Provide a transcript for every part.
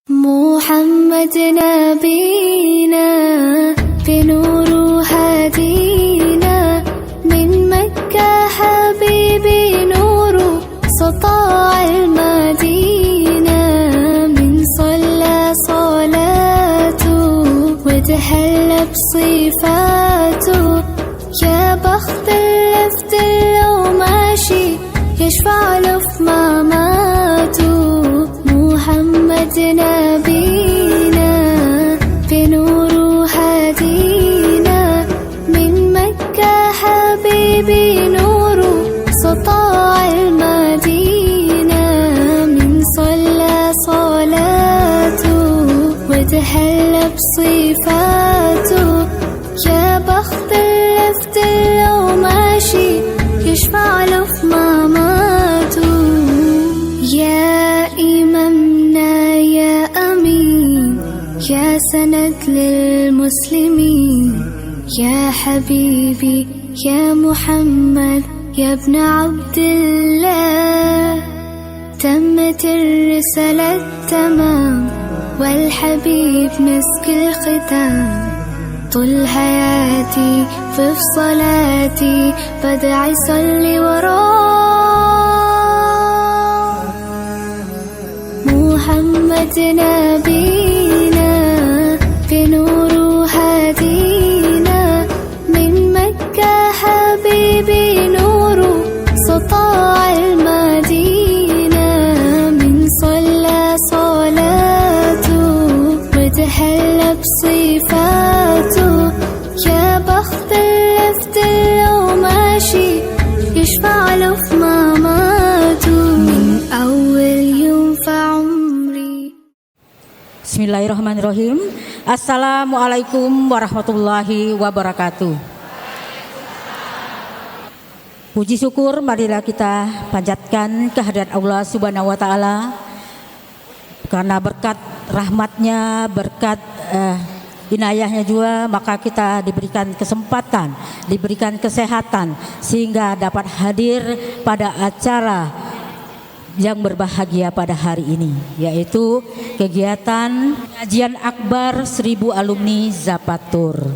محمد نبينا بنور هدينا من مكة حبيبي نور سطاع المدينة من صلى صلاته وتهلى بصفاته يا بخت اللفت لو ماشي يشفع له في مماته محمد نبينا بنور هدينا من مكة حبيبي نور سطاع المدينة من صلى صلاته وتهلى بصفاته يا بخت اللفت لو ماشي يشفع له في مماته يا إمامنا يا أمين يا سند للمسلمين يا حبيبي يا محمد يا ابن عبد الله تمت الرسالة تمام والحبيب مسك الختام طول حياتي في صلاتي بدعي صلي وراه محمد نبينا بنور هدينا من مكة حبيبي نور سطاع المدينة من صلى صلاته وتهلى بصفاته يا بخت اللفت لو ماشي يشفع له في مماته من أول يوم في عمري. Bismillahirrahmanirrahim. Assalamualaikum warahmatullahi wabarakatuh. Puji syukur marilah kita panjatkan kehadirat Allah Subhanahu wa taala karena berkat rahmatnya, berkat inayahnya juga, maka kita diberikan kesempatan, diberikan kesehatan sehingga dapat hadir pada acara yang berbahagia pada hari ini, yaitu kegiatan pengajian akbar 1000 alumni Zapatur.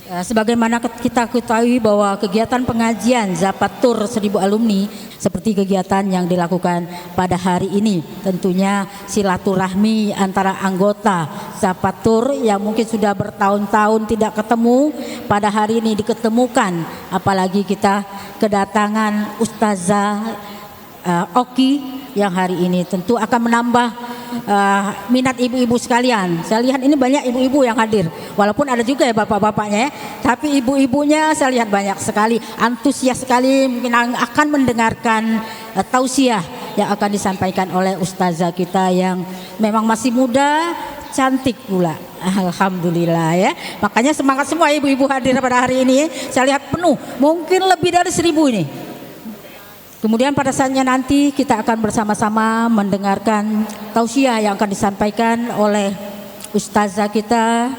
Sebagaimana kita ketahui bahwa kegiatan pengajian Zapatur 1000 alumni seperti kegiatan yang dilakukan pada hari ini, tentunya silaturahmi antara anggota Zapatur yang mungkin sudah bertahun-tahun tidak ketemu, pada hari ini diketemukan, apalagi kita kedatangan Ustazah Oki yang hari ini tentu akan menambah minat ibu-ibu sekalian. Saya lihat ini banyak ibu-ibu yang hadir, walaupun ada juga ya bapak-bapaknya ya, tapi ibu-ibunya saya lihat banyak sekali, antusias sekali, mungkin akan mendengarkan tausiah yang akan disampaikan oleh ustazah kita yang memang masih muda, cantik pula. Alhamdulillah ya. Makanya semangat semua ibu-ibu hadir pada hari ini. Saya lihat penuh, mungkin lebih dari 1000 ini. Kemudian pada saatnya nanti kita akan bersama-sama mendengarkan tausiah yang akan disampaikan oleh ustazah kita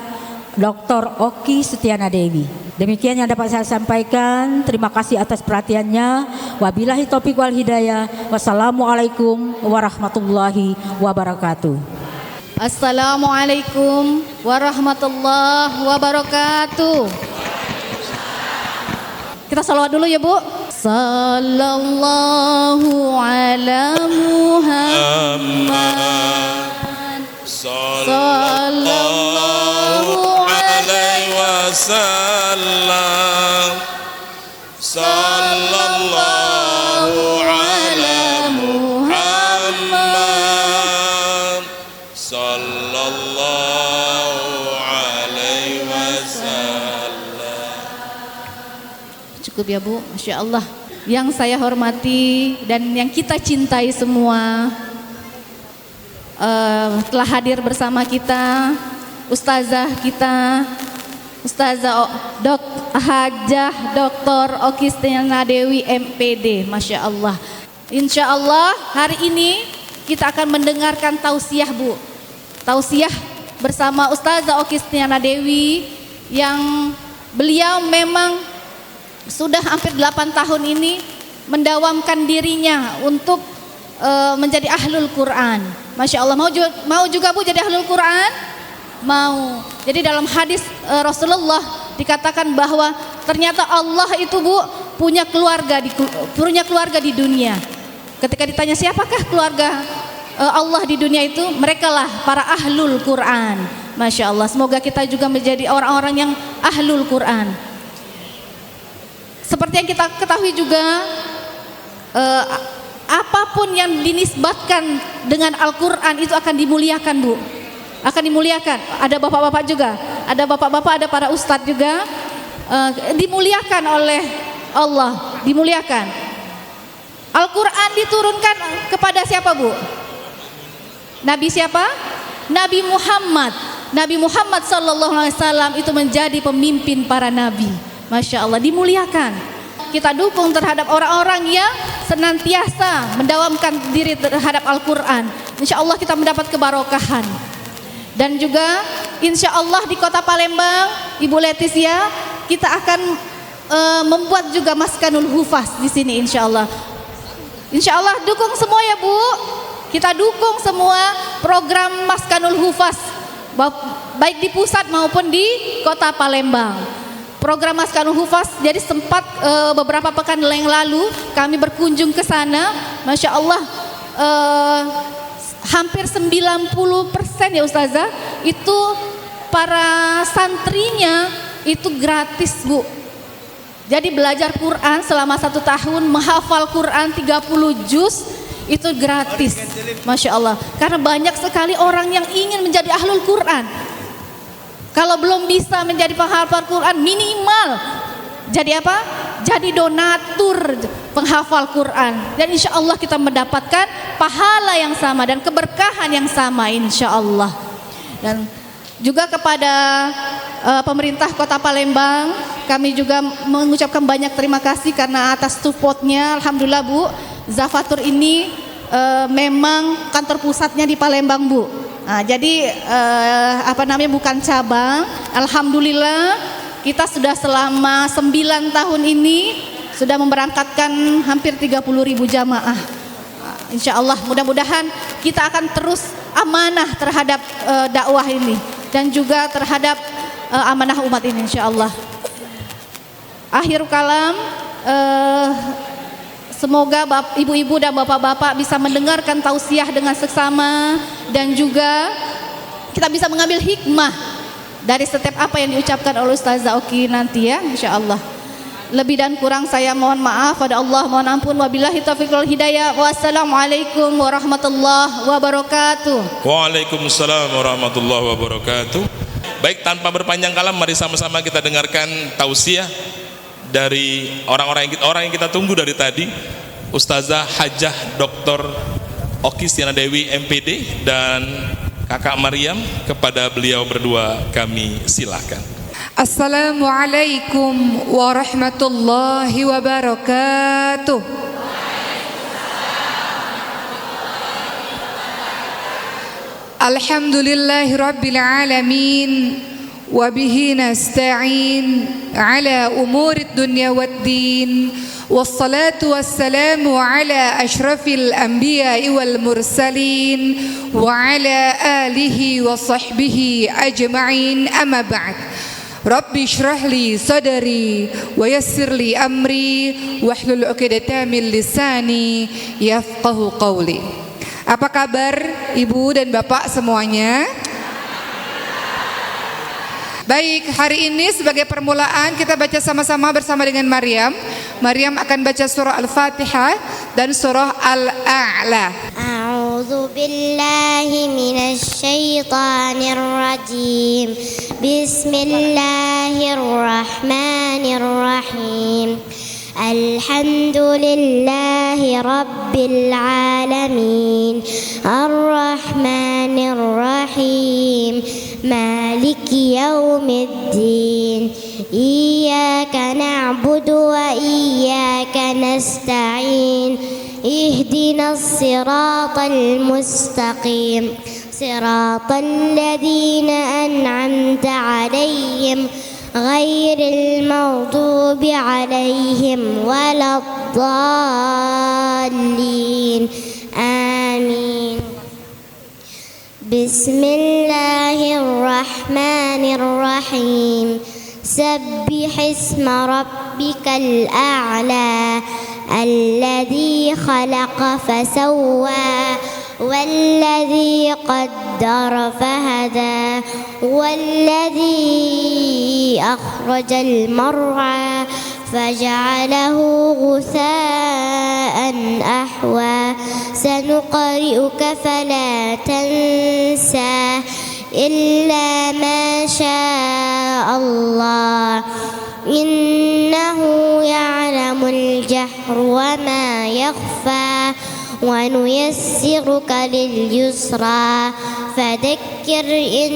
Dr. Oki Setiana Dewi. Demikian yang dapat saya sampaikan. Terima kasih atas perhatiannya. Wabillahi taufiq wal hidayah. Wassalamualaikum warahmatullahi wabarakatuh. Assalamualaikum warahmatullahi wabarakatuh. Kita salawat dulu ya Bu. Sallallahu ala Muhammad Sallallahu alaihi wasallam Sallallahu ala Muhammad Sallallahu alaihi wasallam. Cukup ya Bu, Masya Allah. Yang saya hormati dan yang kita cintai semua, telah hadir bersama kita Ustazah kita, Ustazah Hajah Dr. Oki Setiana Dewi MPD. Masya Allah. Insya Allah hari ini kita akan mendengarkan tausiah Bu. Tausiah bersama Ustazah Oki Setiana Dewi yang beliau memang sudah hampir 8 tahun ini mendawamkan dirinya untuk menjadi ahlul Quran, Masya Allah, mau juga Bu jadi ahlul Quran? Mau. Jadi dalam hadis Rasulullah dikatakan bahwa ternyata Allah itu Bu punya keluarga di dunia. Ketika ditanya siapakah keluarga Allah di dunia itu, merekalah para ahlul Quran. Masya Allah, semoga kita juga menjadi orang-orang yang ahlul Quran. Seperti yang kita ketahui juga, apapun yang dinisbatkan dengan Al-Quran itu akan dimuliakan Bu, akan dimuliakan. Ada bapak-bapak juga, ada para ustadz juga, dimuliakan oleh Allah, dimuliakan. Al-Quran diturunkan kepada siapa Bu? Nabi siapa? Nabi Muhammad. Nabi Muhammad SAW itu menjadi pemimpin para nabi. Masya Allah, dimuliakan. Kita dukung terhadap orang-orang yang senantiasa mendawamkan diri terhadap Al-Quran. Insya Allah kita mendapat kebarokahan. Dan juga insya Allah di kota Palembang, Ibu Leticia, kita akan membuat juga Maskanul Hufaz di sini insya Allah. Insya Allah dukung semua ya Bu. Kita dukung semua program Maskanul Hufaz, baik di pusat maupun di kota Palembang. Program Maskanul Hufaz, jadi sempat beberapa pekan yang lalu kami berkunjung ke sana. Masya Allah, hampir 90% ya Ustazah, itu para santrinya itu gratis Bu. Jadi belajar Quran selama 1 tahun, menghafal Quran 30 juz itu gratis. Masya Allah, karena banyak sekali orang yang ingin menjadi ahlul Quran. Kalau belum bisa menjadi penghafal Quran, minimal jadi apa? Jadi donatur penghafal Quran. Dan insya Allah kita mendapatkan pahala yang sama dan keberkahan yang sama insya Allah. Dan juga kepada pemerintah Kota Palembang, kami juga mengucapkan banyak terima kasih karena atas supportnya. Alhamdulillah Bu, Zafatur ini memang kantor pusatnya di Palembang Bu. Nah, jadi bukan cabang. Alhamdulillah kita sudah selama 9 tahun ini sudah memberangkatkan hampir 30.000 jamaah. Insya Allah mudah-mudahan kita akan terus amanah terhadap dakwah ini dan juga terhadap amanah umat ini insya Allah. Akhir kalam, semoga ibu-ibu dan bapak-bapak bisa mendengarkan tausiah dengan seksama dan juga kita bisa mengambil hikmah dari setiap apa yang diucapkan oleh Ustazah Oki nanti ya insya Allah. Lebih dan kurang saya mohon maaf pada Allah, mohon ampun. Wabillahi taufiq wal hidayah. Wassalamualaikum warahmatullahi wabarakatuh. Waalaikumsalam warahmatullahi wabarakatuh. Baik, tanpa berpanjang kalam, mari sama-sama kita dengarkan tausiah dari orang yang kita tunggu dari tadi, Ustazah Hajah Dr. Oki Stiana Dewi MPD dan Kakak Maryam. Kepada beliau berdua kami silakan. Assalamualaikum warahmatullahi wabarakatuh. Alhamdulillahi rabbil alamin, wa bihi nasta'in ala umurid dunya waddin, wassalatu wassalamu ala ashrafil anbiya'i wal mursalin wa ala alihi wa sahbihi ajma'in, amma ba'd. Rabbi shrah li sadri wa yassir li amri wahlul 'uqdatam min lisani yafqahu qawli. Apa kabar Ibu dan Bapak semuanya? Baik, hari ini sebagai permulaan kita baca sama-sama bersama dengan Maryam. Maryam akan baca surah Al-Fatihah dan surah Al-A'la. A'udzu billahi minasy syaithanir rajim. Bismillahirrahmanirrahim. Alhamdulillahi rabbil alamin. Ar-Rahmanir Rahim. Maliki yaumiddin. Iyyaka na'budu wa iyyaka nasta'in. Ihdinas siratal mustaqim. Siratal ladzina an'amta 'alaihim ghairil maghdubi 'alaihim waladdallin. Amin. Bismillahirrahmanirrahim. سبح اسم ربك الأعلى الذي خلق فسوى والذي قدر فهدى والذي أخرج المرعى فجعله غثاء أحوى سنقرئك فلا تنسى إلا ما شاء الله إنه يعلم الجهر وما يخفى ونيسرك لليسرى فذكر إن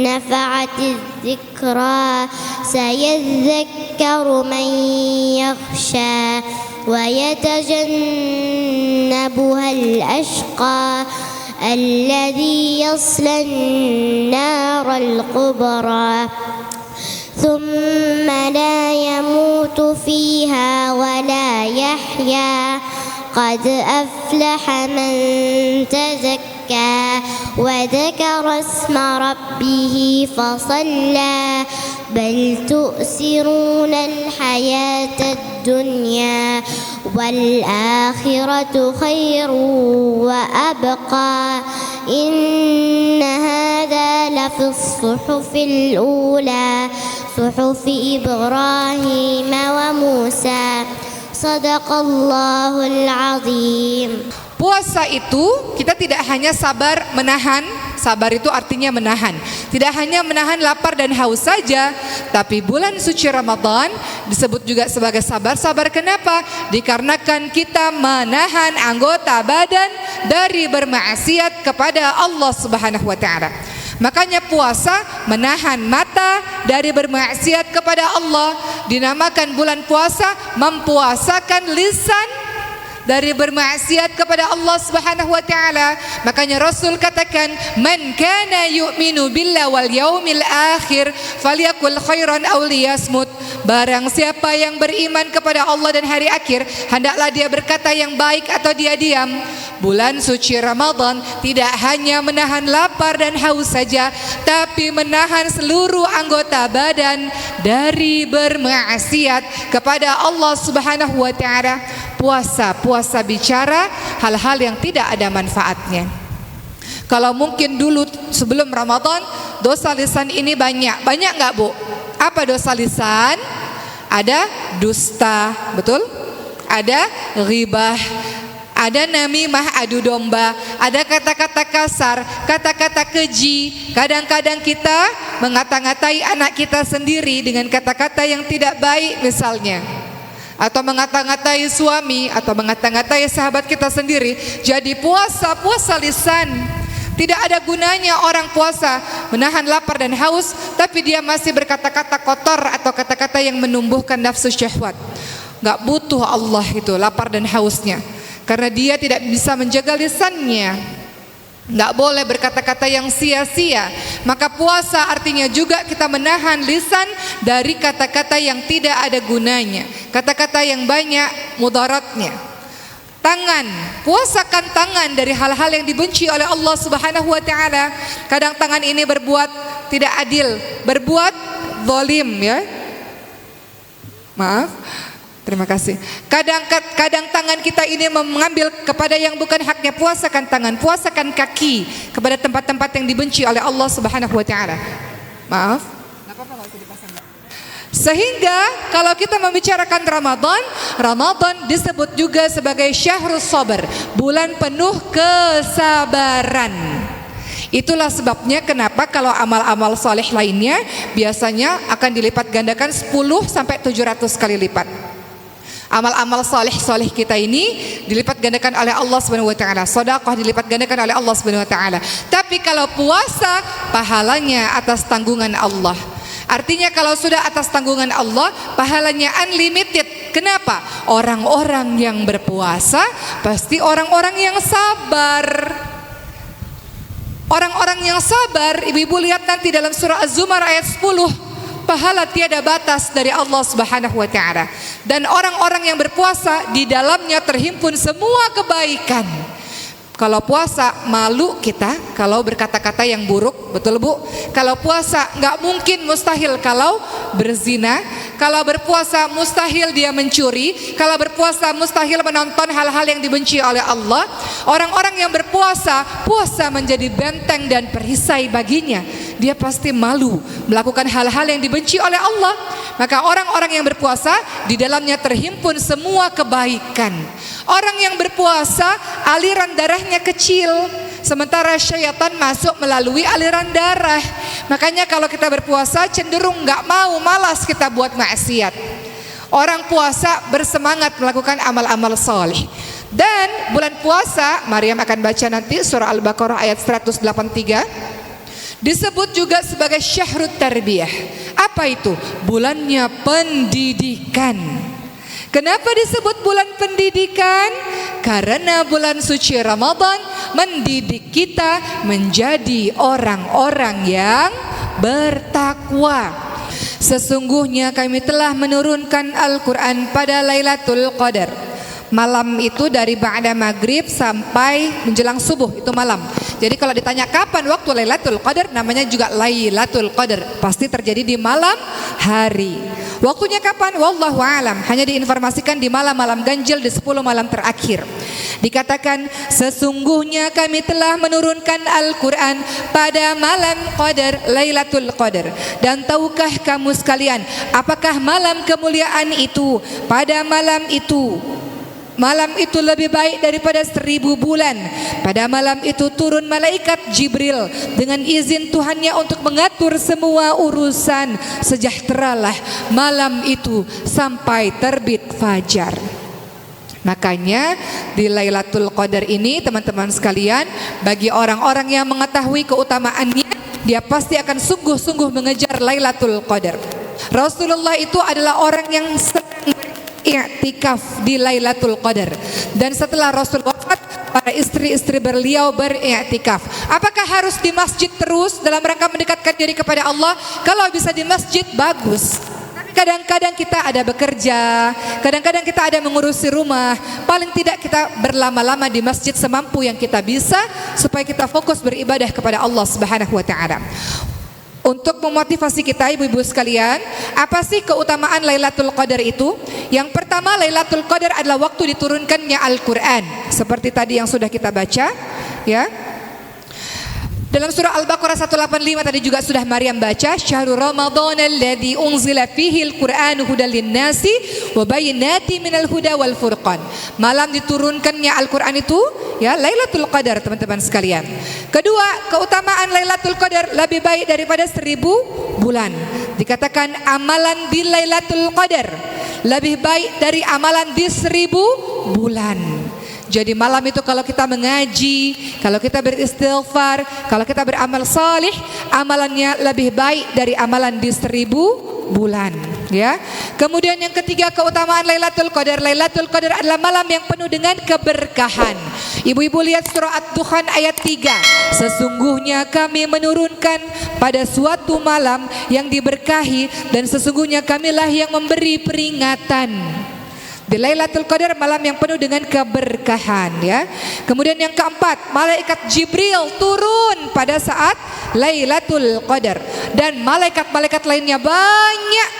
نفعت الذكرى سيذكر من يخشى ويتجنبها الأشقى الذي يصلى النار الكبرى ثم لا يموت فيها ولا يحيا قد أفلح من تزكى وذكر اسم ربه فصلى بل تؤثرون الحياة الدنيا والآخرة خير وأبقى إن هذا لفي الصحف الأولى صحف إبراهيم وموسى صدق الله العظيم. Puasa itu kita tidak hanya sabar menahan, sabar itu artinya menahan. Tidak hanya menahan lapar dan haus saja, tapi bulan suci Ramadan disebut juga sebagai sabar. Sabar kenapa? Dikarenakan kita menahan anggota badan dari bermaksiat kepada Allah Subhanahu wa taala. Makanya puasa menahan mata dari bermaksiat kepada Allah. Dinamakan bulan puasa mempuasakan lisan dari bermaksiat kepada Allah Subhanahu wa taala. Makanya Rasul katakan, "Man kana yu'minu billahi wal yaumil akhir falyakul khairan aw liyasmut." Barang siapa yang beriman kepada Allah dan hari akhir, hendaklah dia berkata yang baik atau dia diam. Bulan suci Ramadan tidak hanya menahan lapar dan haus saja, tapi menahan seluruh anggota badan dari bermaksiat kepada Allah Subhanahu wa taala. Puasa bicara hal-hal yang tidak ada manfaatnya. Kalau mungkin dulu sebelum Ramadan dosa lisan ini banyak nggak Bu? Apa dosa lisan? Ada dusta, betul? Ada ghibah, ada namimah, adu domba, ada kata-kata kasar, kata-kata keji. Kadang-kadang kita mengata-ngatai anak kita sendiri dengan kata-kata yang tidak baik misalnya, atau mengata-ngatai suami, atau mengata-ngatai sahabat kita sendiri. Jadi puasa lisan. Tidak ada gunanya orang puasa menahan lapar dan haus, tapi dia masih berkata-kata kotor atau kata-kata yang menumbuhkan nafsu syahwat. Gak butuh Allah itu lapar dan hausnya, karena dia tidak bisa menjaga lisannya. Gak boleh berkata-kata yang sia-sia. Maka puasa artinya juga kita menahan lisan dari kata-kata yang tidak ada gunanya, kata-kata yang banyak mudaratnya. Tangan, puasakan tangan dari hal-hal yang dibenci oleh Allah Subhanahu wa taala. Kadang tangan ini berbuat tidak adil, berbuat zalim, ya. Maaf. Terima kasih. Kadang tangan kita ini mengambil kepada yang bukan haknya. Puasakan tangan, puasakan kaki kepada tempat-tempat yang dibenci oleh Allah Subhanahu wa taala. Maaf. Sehingga kalau kita membicarakan Ramadan disebut juga sebagai syahrus sabar, bulan penuh kesabaran. Itulah sebabnya kenapa kalau amal-amal soleh lainnya biasanya akan dilipat gandakan 10 sampai 700 kali lipat. Amal-amal soleh kita ini dilipat gandakan oleh Allah Subhanahu wa taala. Sedekah dilipat gandakan oleh Allah Subhanahu wa taala. Tapi kalau puasa, pahalanya atas tanggungan Allah. Artinya kalau sudah atas tanggungan Allah, pahalanya unlimited. Kenapa? Orang-orang yang berpuasa pasti orang-orang yang sabar. Orang-orang yang sabar, ibu-ibu lihat nanti dalam surah Az-Zumar ayat 10, pahala tiada batas dari Allah Subhanahu wa taala. Dan orang-orang yang berpuasa di dalamnya terhimpun semua kebaikan. Kalau puasa malu kita kalau berkata-kata yang buruk, betul Bu? Kalau puasa nggak mungkin, mustahil kalau berzina. Kalau berpuasa mustahil dia mencuri. Kalau berpuasa mustahil menonton hal-hal yang dibenci oleh Allah. Orang-orang yang berpuasa, puasa menjadi benteng dan perisai baginya. Dia pasti malu melakukan hal-hal yang dibenci oleh Allah. Maka orang-orang yang berpuasa di dalamnya terhimpun semua kebaikan. Orang yang berpuasa aliran darahnya kecil, sementara syaitan masuk melalui aliran darah. Makanya kalau kita berpuasa cenderung nggak mau, malas kita buat maksiat. Orang puasa bersemangat melakukan amal-amal soleh. Dan bulan puasa, Maryam akan baca nanti surah Al-Baqarah ayat 183. Disebut juga sebagai syahrut tarbiyah. Apa itu? Bulannya pendidikan. Kenapa disebut bulan pendidikan? Karena bulan suci Ramadan mendidik kita menjadi orang-orang yang bertakwa. Sesungguhnya kami telah menurunkan Al-Quran pada Lailatul Qadar. Malam itu dari ba'da maghrib sampai menjelang subuh, itu malam. Jadi kalau ditanya kapan waktu Lailatul Qadar, namanya juga Lailatul Qadar. Pasti terjadi di malam hari. Waktunya kapan? Wallahu alam. Hanya diinformasikan di malam-malam ganjil, di 10 malam terakhir. Dikatakan sesungguhnya kami telah menurunkan Al-Quran pada malam Qadar, Lailatul Qadar. Dan tahukah kamu sekalian, apakah malam kemuliaan itu? Pada malam itu, malam itu lebih baik daripada 1000 bulan. Pada malam itu turun malaikat Jibril dengan izin Tuhannya untuk mengatur semua urusan. Sejahteralah malam itu sampai terbit fajar. Makanya di Lailatul Qadar ini teman-teman sekalian, bagi orang-orang yang mengetahui keutamaannya, dia pasti akan sungguh-sungguh mengejar Lailatul Qadar. Rasulullah itu adalah orang yang i'tikaf di Lailatul Qadar. Dan setelah Rasul wafat, para istri-istri beliau beriktikaf. Apakah harus di masjid terus dalam rangka mendekatkan diri kepada Allah? Kalau bisa di masjid bagus. Tapi kadang-kadang kita ada bekerja, kadang-kadang kita ada mengurusi rumah. Paling tidak kita berlama-lama di masjid semampu yang kita bisa, supaya kita fokus beribadah kepada Allah Subhanahu wa taala. Untuk memotivasi kita ibu-ibu sekalian, apa sih keutamaan Lailatul Qadar itu? Yang pertama, Lailatul Qadar adalah waktu diturunkannya Al-Quran. Seperti tadi yang sudah kita baca, ya. Dalam surah Al-Baqarah 185 tadi juga sudah Maryam baca, Syahrul Ramadan alladzi unzila fihi al-Qur'anu hudal lin-nasi wa bayyinatin minal huda wal furqan. Malam diturunkannya Al-Qur'an itu, ya, Lailatul Qadar teman-teman sekalian. Kedua, keutamaan Lailatul Qadar lebih baik daripada 1000 bulan. Dikatakan amalan di Lailatul Qadar lebih baik dari amalan di 1000 bulan. Jadi malam itu kalau kita mengaji, kalau kita beristighfar, kalau kita beramal salih, amalannya lebih baik dari amalan di 1000 bulan, ya. Kemudian yang ketiga, keutamaan Lailatul Qadar. Lailatul Qadar adalah malam yang penuh dengan keberkahan. Ibu-ibu lihat surah Ad-Dukhan ayat 3. Sesungguhnya kami menurunkan pada suatu malam yang diberkahi, dan sesungguhnya kamilah yang memberi peringatan. Di Lailatul Qadar malam yang penuh dengan keberkahan, ya. Kemudian yang keempat, malaikat Jibril turun pada saat Lailatul Qadar, dan malaikat-malaikat lainnya banyak.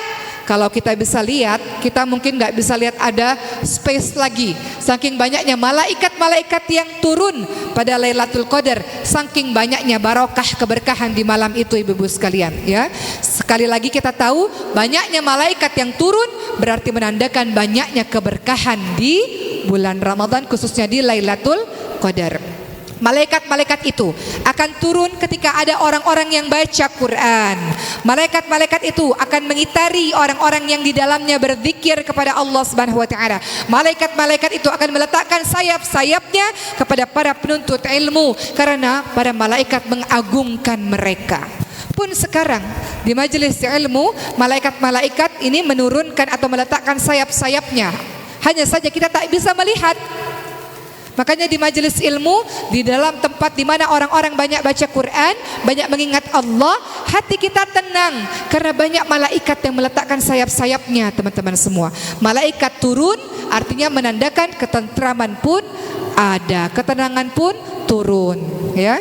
Kalau kita bisa lihat, kita mungkin nggak bisa lihat ada space lagi. Saking banyaknya malaikat-malaikat yang turun pada Lailatul Qadar, saking banyaknya barokah keberkahan di malam itu ibu-ibu sekalian, ya. Sekali lagi kita tahu banyaknya malaikat yang turun berarti menandakan banyaknya keberkahan di bulan Ramadan, khususnya di Lailatul Qadar. Malaikat-malaikat itu akan turun ketika ada orang-orang yang baca Quran. Malaikat-malaikat itu akan mengitari orang-orang yang di dalamnya berzikir kepada Allah Subhanahu wa taala. Malaikat-malaikat itu akan meletakkan sayap-sayapnya kepada para penuntut ilmu, karena para malaikat mengagungkan mereka. Pun sekarang di majelis ilmu, malaikat-malaikat ini menurunkan atau meletakkan sayap-sayapnya. Hanya saja kita tak bisa melihat. Makanya di majelis ilmu, di dalam tempat di mana orang-orang banyak baca Quran, banyak mengingat Allah, hati kita tenang karena banyak malaikat yang meletakkan sayap-sayapnya, teman-teman semua. Malaikat turun artinya menandakan ketentraman pun ada, ketenangan pun turun, ya.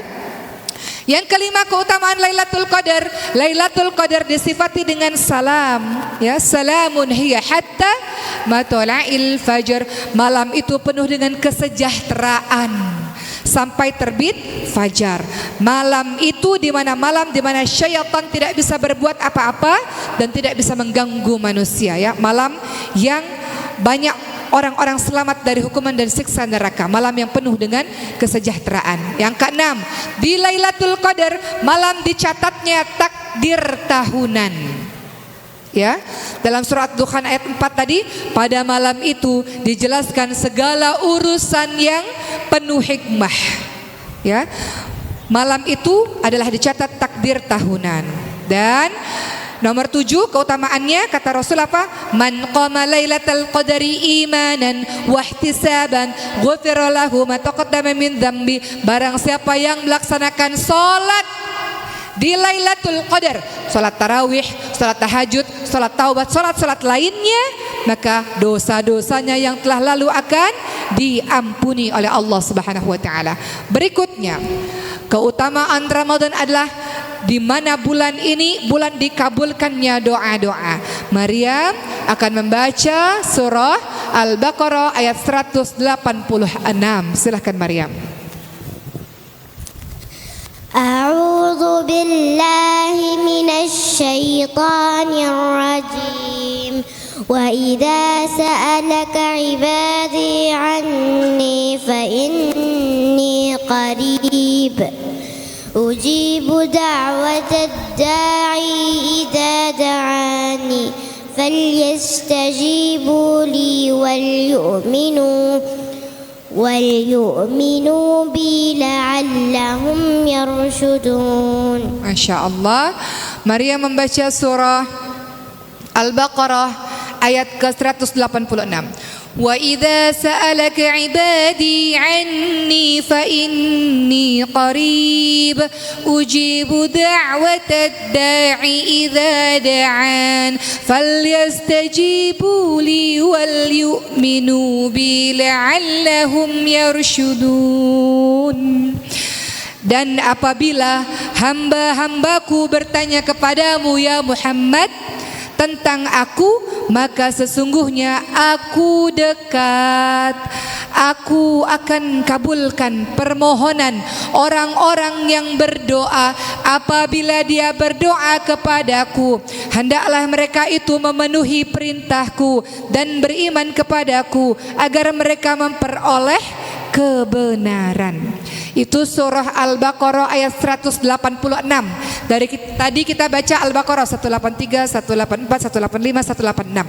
Yang kelima, keutamaan Lailatul Qadar. Lailatul Qadar disifati dengan salam, ya, salamun hiya hatta matla'il fajr. Malam itu penuh dengan kesejahteraan sampai terbit fajar. Malam itu di mana syaitan tidak bisa berbuat apa-apa dan tidak bisa mengganggu manusia, ya. Malam yang banyak orang-orang selamat dari hukuman dan siksa neraka. Malam yang penuh dengan kesejahteraan. Yang keenam, di Lailatul Qadar malam dicatatnya takdir tahunan. Ya, dalam surat Dukhan ayat 4 tadi, pada malam itu dijelaskan segala urusan yang penuh hikmah. Ya, malam itu adalah dicatat takdir tahunan. Dan nomor 7 keutamaannya, kata Rasul apa? Man qama lailatal qadari imanan wa ihtisaban ghufira lahu ma taqaddama min dzambi. Barang siapa yang melaksanakan salat di Lailatul Qadar, salat tarawih, salat tahajud, salat taubat, salat-salat lainnya, maka dosa-dosanya yang telah lalu akan diampuni oleh Allah Subhanahu wa taala. Berikutnya, keutamaan Ramadan adalah di mana bulan ini bulan dikabulkannya doa-doa. Maryam akan membaca surah Al-Baqarah ayat 186. Silahkan Maryam. A'udzu billahi minasy syaithanir rajim. Wa idza sa'alaka 'ibadi 'anni fa inni qarib. Ujibu da'watad da'i idza da'ani falyastajibu li وَلْيُؤْمِنُوا بِي لَعَلَّهُمْ يَرْشُدُونَ. Masya Allah, Maria membaca surah Al-Baqarah ayat ke-186. Wa idza sa'alaka 'ibadi 'anni fa inni qarib ujibu da'watad da'i idza da'an falyastajibu li wal yu'minu bi la'allahum yarshudun. Dan apabila hamba-hambaku bertanya kepadamu ya Muhammad tentang aku, maka sesungguhnya aku dekat. Aku akan kabulkan permohonan orang-orang yang berdoa apabila dia berdoa kepadaku. Hendaklah mereka itu memenuhi perintahku dan beriman kepadaku agar mereka memperoleh kebenaran. Itu surah Al-Baqarah ayat 186. Dari tadi kita baca Al-Baqarah 183, 184, 185, 186.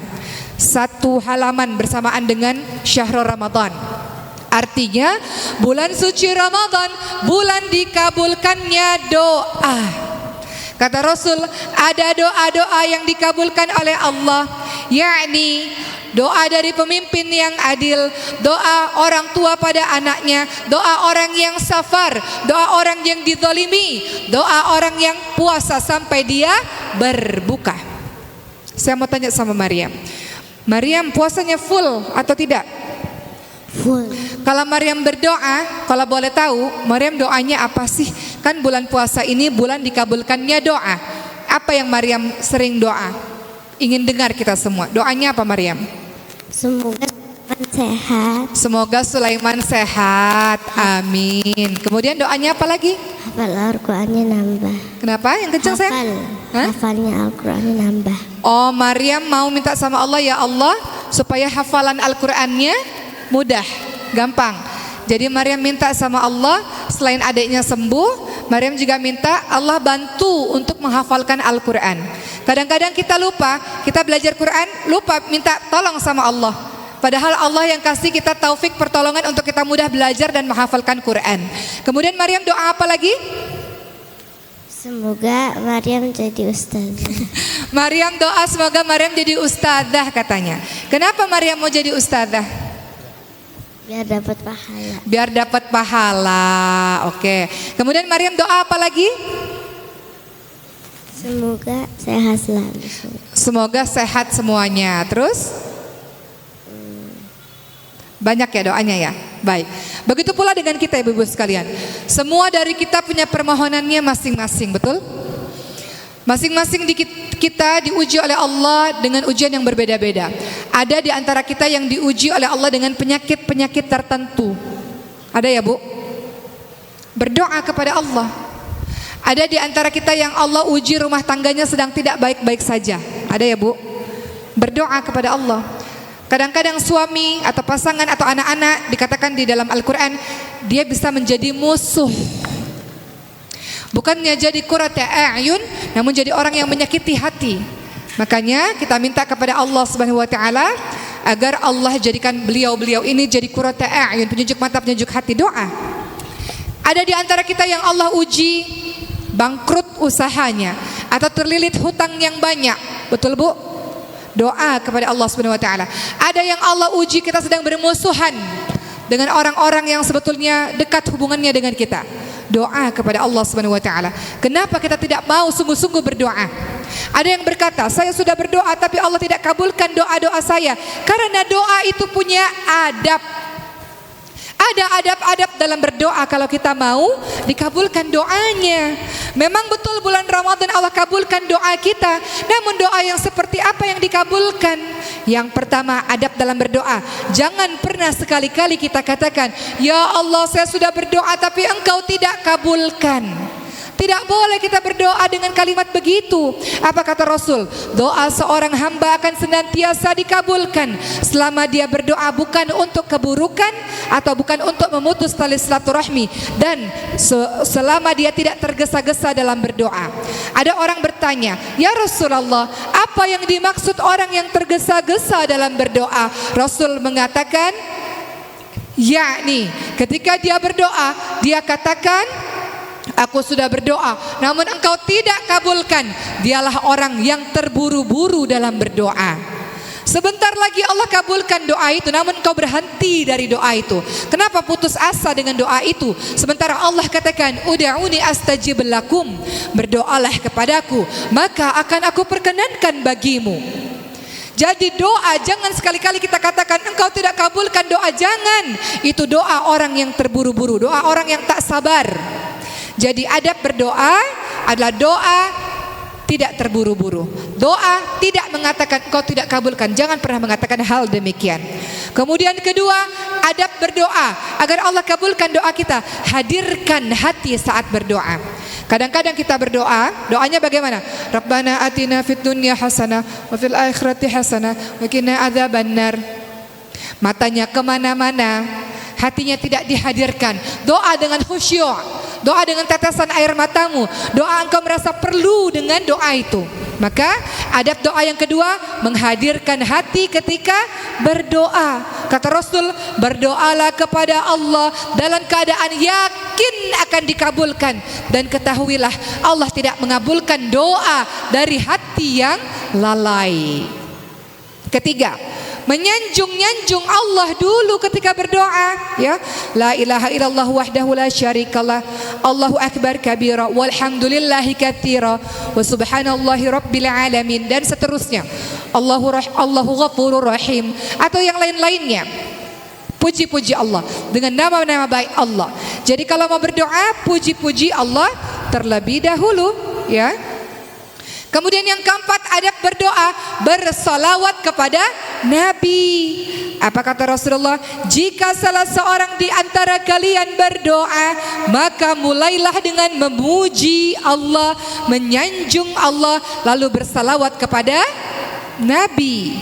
Satu halaman bersamaan dengan Syahrul Ramadan. Artinya bulan suci Ramadan, bulan dikabulkannya doa. Kata Rasul, ada doa-doa yang dikabulkan oleh Allah, yakni doa dari pemimpin yang adil, doa orang tua pada anaknya, doa orang yang safar, doa orang yang dizalimi, doa orang yang puasa sampai dia berbuka. Saya mau tanya sama Maryam, Maryam puasanya full atau tidak? Full. Kalau Maryam berdoa, kalau boleh tahu, Maryam doanya apa sih? Kan bulan puasa ini bulan dikabulkannya doa. Apa yang Maryam sering doa? Ingin dengar kita semua. Doanya apa Maryam? Semoga Sulaiman sehat. Semoga Sulaiman sehat. Amin. Kemudian doanya apa lagi? Hafal Al-Qur'annya nambah. Kenapa? Yang kencang saya? Hafalnya Al-Qur'annya nambah. Oh, Maryam mau minta sama Allah, ya Allah, supaya hafalan Al-Qur'annya mudah, gampang. Jadi Maryam minta sama Allah, selain adiknya sembuh, Maryam juga minta Allah bantu untuk menghafalkan Al-Quran. Kadang-kadang kita lupa, kita belajar Quran, lupa minta tolong sama Allah. Padahal Allah yang kasih kita taufik pertolongan untuk kita mudah belajar dan menghafalkan Quran. Kemudian Maryam doa apa lagi? Semoga Maryam jadi ustazah. Maryam doa semoga Maryam jadi ustazah katanya. Kenapa Maryam mau jadi ustazah? Biar dapat pahala. Biar dapat pahala. Oke. Kemudian Maryam doa apa lagi? Semoga sehat selalu. Semoga sehat semuanya. Terus? Banyak ya doanya ya. Baik. Begitu pula dengan kita ibu-ibu sekalian. Semua dari kita punya permohonannya masing-masing, betul? Masing-masing kita diuji oleh Allah dengan ujian yang berbeda-beda. Ada di antara kita yang diuji oleh Allah dengan penyakit-penyakit tertentu. Ada ya Bu? Berdoa kepada Allah. Ada di antara kita yang Allah uji rumah tangganya sedang tidak baik-baik saja. Ada ya Bu? Berdoa kepada Allah. Kadang-kadang suami atau pasangan atau anak-anak dikatakan di dalam Al-Quran, dia bisa menjadi musuh. Bukannya jadi qurrata a'yun, namun jadi orang yang menyakiti hati. Makanya kita minta kepada Allah Subhanahu wa taala agar Allah jadikan beliau-beliau ini jadi qurrata a'yun, penyejuk mata, penyejuk hati. Doa. Ada di antara kita yang Allah uji bangkrut usahanya atau terlilit hutang yang banyak. Betul Bu? Doa kepada Allah Subhanahu wa taala. Ada yang Allah uji kita sedang bermusuhan dengan orang-orang yang sebetulnya dekat hubungannya dengan kita. Doa kepada Allah Subhanahu wa taala. Kenapa kita tidak mau sungguh-sungguh berdoa? Ada yang berkata, saya sudah berdoa tapi Allah tidak kabulkan doa-doa saya. Karena doa itu punya adab. Ada adab-adab dalam berdoa kalau kita mau dikabulkan doanya. Memang betul bulan Ramadan Allah kabulkan doa kita. Namun doa yang seperti apa yang dikabulkan? Yang pertama, adab dalam berdoa. Jangan pernah sekali-kali kita katakan, ya Allah saya sudah berdoa tapi engkau tidak kabulkan. Tidak boleh kita berdoa dengan kalimat begitu. Apa kata Rasul? Doa seorang hamba akan senantiasa dikabulkan selama dia berdoa bukan untuk keburukan atau bukan untuk memutus tali silaturahmi, dan selama dia tidak tergesa-gesa dalam berdoa. Ada orang bertanya, ya Rasulullah, apa yang dimaksud orang yang tergesa-gesa dalam berdoa? Rasul mengatakan, yakni ketika dia berdoa, dia katakan, aku sudah berdoa, namun engkau tidak kabulkan. Dialah orang yang terburu-buru dalam berdoa. Sebentar lagi Allah kabulkan doa itu, namun engkau berhenti dari doa itu. Kenapa putus asa dengan doa itu? Sementara Allah katakan, ud'uni astajib lakum, berdoalah kepadaku, maka akan aku perkenankan bagimu. Jadi doa jangan sekali-kali kita katakan engkau tidak kabulkan doa, jangan. Itu doa orang yang terburu-buru, doa orang yang tak sabar. Jadi adab berdoa adalah doa tidak terburu-buru. Doa tidak mengatakan engkau tidak kabulkan. Jangan pernah mengatakan hal demikian. Kemudian kedua, adab berdoa agar Allah kabulkan doa kita. Hadirkan hati saat berdoa. Kadang-kadang kita berdoa, doanya bagaimana? Rabbana atina fid dunya hasanah wa fil akhirati hasanah wa qina adzabannar. Matanya kemana-mana, hatinya tidak dihadirkan. Doa dengan khusyuk. Doa dengan tetesan air matamu. Doa engkau merasa perlu dengan doa itu. Maka adab doa yang kedua, menghadirkan hati ketika berdoa. Kata Rasul, berdoalah kepada Allah dalam keadaan yakin akan dikabulkan. Dan ketahuilah Allah tidak mengabulkan doa dari hati yang lalai. Ketiga, menyanjung-nyanjung Allah dulu ketika berdoa, ya. La ilaha illallah wahdahu la syarikalah, Allahu akbar kabira, walhamdulillahi katsira, wa subhanallahi rabbil alamin, dan seterusnya. Allahu ghafurur rahim, atau yang lain-lainnya. Puji-puji Allah dengan nama-nama baik Allah. Jadi kalau mau berdoa, puji-puji Allah terlebih dahulu, ya. Kemudian yang keempat, adab berdoa, bersalawat kepada Nabi. Apa kata Rasulullah? Jika salah seorang di antara kalian berdoa, maka mulailah dengan memuji Allah, menyanjung Allah, lalu bersalawat kepada Nabi.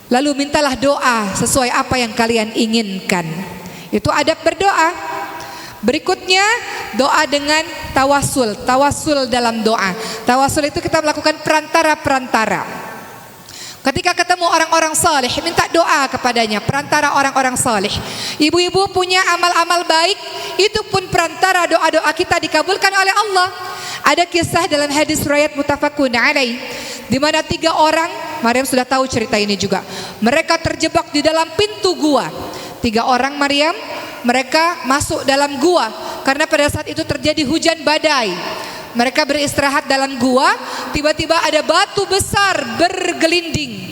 Lalu mintalah doa sesuai apa yang kalian inginkan. Itu adab berdoa. Berikutnya, doa dengan tawasul. Tawasul dalam doa. Tawasul itu kita melakukan perantara-perantara. Ketika ketemu orang-orang saleh, minta doa kepadanya, perantara orang-orang saleh. Ibu-ibu punya amal-amal baik, itu pun perantara doa-doa kita dikabulkan oleh Allah. Ada kisah dalam hadis riwayat muttafaqun alaih, di mana 3 orang, Maryam sudah tahu cerita ini juga. Mereka terjebak di dalam pintu gua. 3 orang Maryam, mereka masuk dalam gua karena pada saat itu terjadi hujan badai. Mereka beristirahat dalam gua, tiba-tiba ada batu besar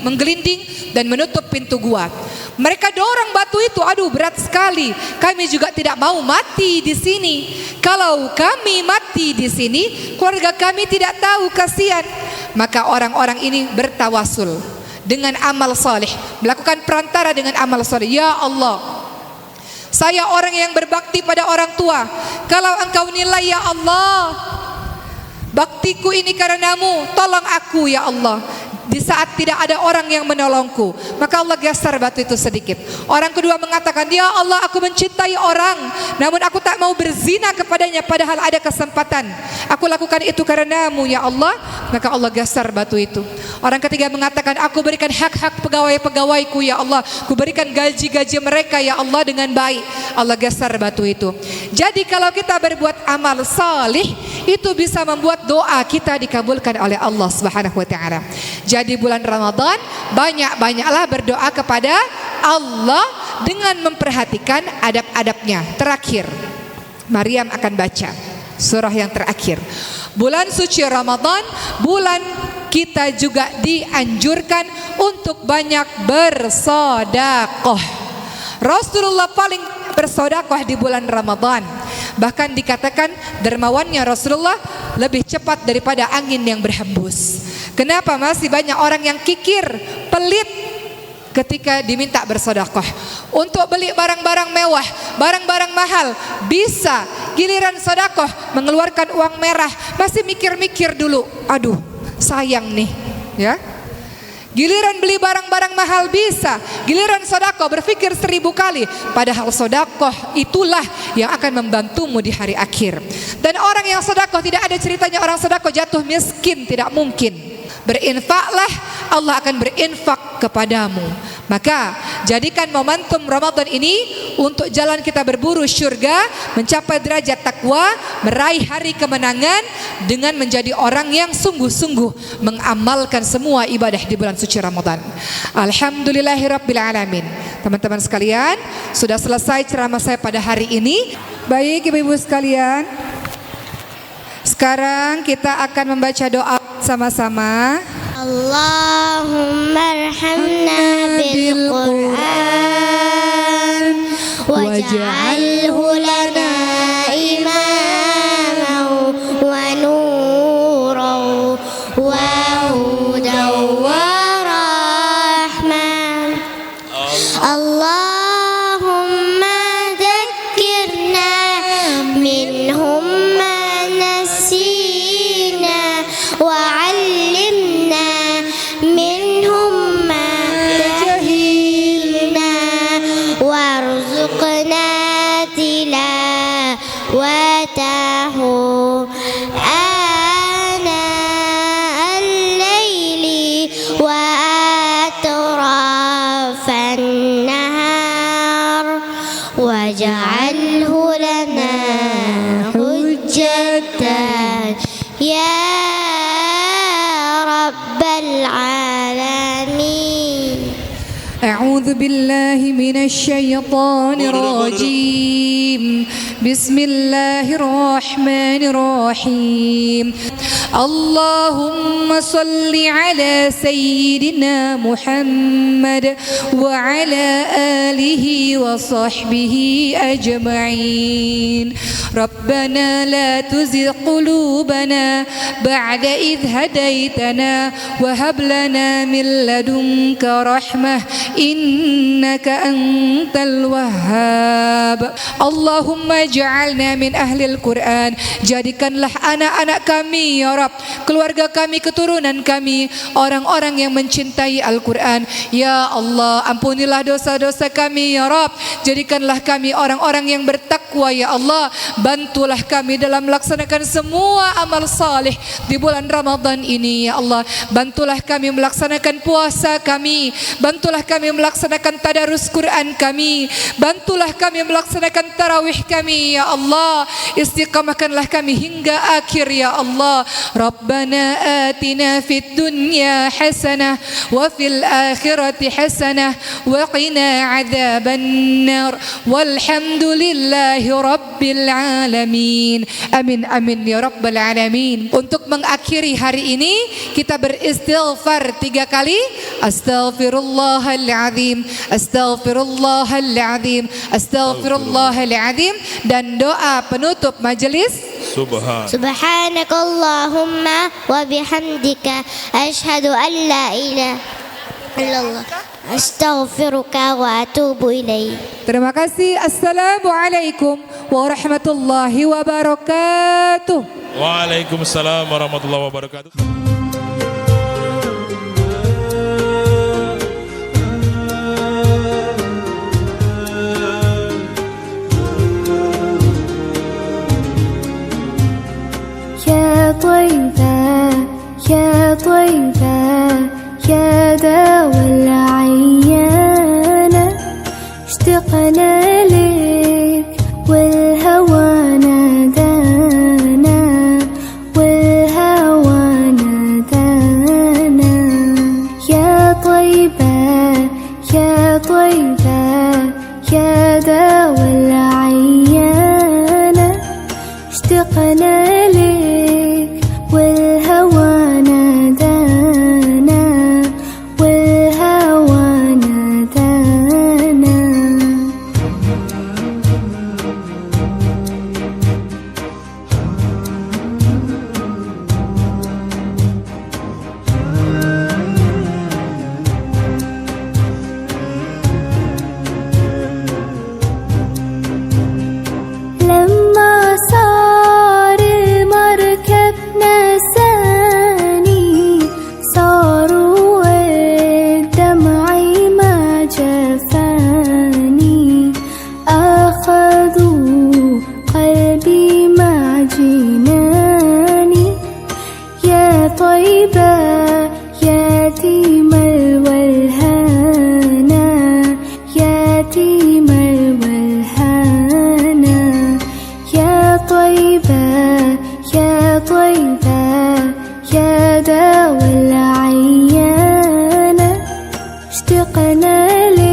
menggelinding dan menutup pintu gua. Mereka dorong batu itu, aduh berat sekali. Kami juga tidak mau mati di sini. Kalau kami mati di sini, keluarga kami tidak tahu, kasihan. Maka orang-orang ini bertawasul dengan amal soleh, melakukan perantara dengan amal soleh. Ya Allah, saya orang yang berbakti pada orang tua. Kalau Engkau nilai ya Allah, baktiku ini karenamu, tolong aku ya Allah. Di saat tidak ada orang yang menolongku, maka Allah geser batu itu sedikit. Orang kedua mengatakan, ya Allah, aku mencintai orang, namun aku tak mau berzina kepadanya padahal ada kesempatan. Aku lakukan itu karenamu ya Allah. Maka Allah geser batu itu. Orang ketiga mengatakan, aku berikan hak-hak pegawai-pegawaiku ya Allah, aku berikan gaji-gaji mereka ya Allah dengan baik. Allah geser batu itu. Jadi kalau kita berbuat amal salih, itu bisa membuat doa kita dikabulkan oleh Allah Subhanahu wa taala. Jadi bulan Ramadan banyak-banyaklah berdoa kepada Allah dengan memperhatikan adab-adabnya. Terakhir, Maryam akan baca surah yang terakhir. Bulan suci Ramadan, bulan kita juga dianjurkan untuk banyak bersedekah. Rasulullah paling bersedekah di bulan Ramadan. Bahkan dikatakan dermawannya Rasulullah lebih cepat daripada angin yang berhembus. Kenapa? Masih banyak orang yang kikir, pelit ketika diminta bersedekah. Untuk beli barang-barang mewah, barang-barang mahal, bisa. Giliran sedekah mengeluarkan uang merah, masih mikir-mikir dulu. Aduh, sayang nih, ya. Giliran beli barang-barang mahal bisa, giliran sedekah berpikir 1000 kali. Padahal sedekah itulah yang akan membantumu di hari akhir. Dan orang yang sedekah, tidak ada ceritanya orang sedekah jatuh miskin, tidak mungkin. Berinfaklah, Allah akan berinfak kepadamu. Maka jadikan momentum Ramadan ini untuk jalan kita berburu syurga, mencapai derajat takwa, meraih hari kemenangan dengan menjadi orang yang sungguh-sungguh mengamalkan semua ibadah di bulan suci Ramadan. Alhamdulillahirabbil alamin. Teman-teman sekalian, sudah selesai ceramah saya pada hari ini. Baik Ibu-ibu sekalian, sekarang kita akan membaca doa sama-sama. Allahumma arhamna bil Qur'an waj'alhu lana imaman wa nuran wa hudan wa rahman. Allahumma dhakkirna minhum ma nasina wa 'allimna minhum ma jahilna warzuqna tilawatahu ana al-laili wa atrafan nahar waj'alhu lana hujjatan ya rabbal alamin. أعوذ بالله من الشيطان الرجيم. بسم الله الرحمن الرحيم. اللهم صل على سيدنا محمد وعلى آله وصحبه أجمعين. ربنا لا تزغ قلوبنا بعد إذ هديتنا وهب لنا من لدنك رحمة إنك أنت الوهاب. اللهم اجعلنا من أهل القرآن. Jadikanlah anak-anak kami ya Rabb, keluarga kami, keturunan kami, orang-orang yang mencintai Al-Quran. Ya Allah, ampunilah dosa-dosa kami ya Rabb. Jadikanlah kami orang-orang yang bertakwa ya Allah. Bantulah kami dalam melaksanakan semua amal saleh di bulan Ramadan ini ya Allah. Bantulah kami melaksanakan puasa kami. Bantulah kami melaksanakan tadarus Quran kami. Bantulah kami melaksanakan tarawih kami kami ya Allah, istiqamahkanlah kami hingga akhir ya Allah. Rabbana atina fid dunya hasanah wa fil akhirati hasanah wa qina adzabannar walhamdulillahi rabbil alamin. Amin amin ya rabbal alamin. Untuk mengakhiri hari ini kita beristighfar 3 kali. Astaghfirullahaladzim, astaghfirullahaladzim, astaghfirullahaladzim. Dan doa penutup majelis. Subhanakallahumma wa bihamdika asyhadu an la ilaha illallah astaghfiruka wa atubu ilaik. Terima kasih. Assalamualaikum warahmatullahi wabarakatuh. Waalaikumsalam warahmatullahi wabarakatuh. يا طيبة يا طيبة يا دوا العيانة اشتقنا لك والهوى نادانا والهوى نادانا يا طيبة يا طيبة يا دوا العيانة اشتقنا لك والهوى نادانا والهوى نادانا لما صار المركب نساني صاروا والدمع ما جفاني أخذوا قلبي مع جناني يا طيبة يتيم الولهانا يتيم الولهانا يا طيبة يا طيبة يا دوا العيانة اشتقنا لك